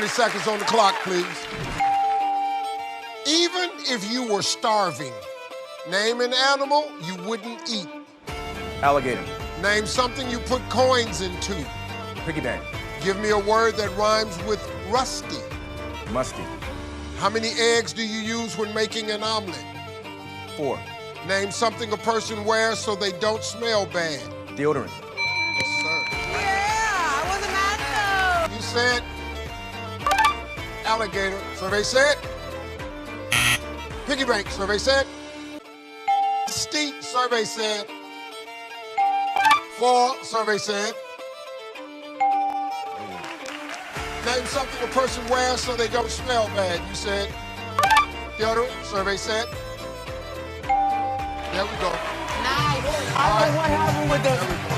20 seconds on the clock, please. Even if you were starving, name an animal you wouldn't eat. Alligator. Name something you put coins into. Piggy bank. Give me a word that rhymes with rusty. Musty. How many eggs do you use when making an omelet? 4. Name something a person wears so they don't smell bad. Deodorant. Yes, sir. Yeah, I wasn't mad though. You said alligator. Survey said. Piggy bank. Survey said. Steep. Survey said. 4. Survey said. Name something a person wears so they don't smell bad. You said deodorant. Survey said. There we go. Nice. I don't know what happened with the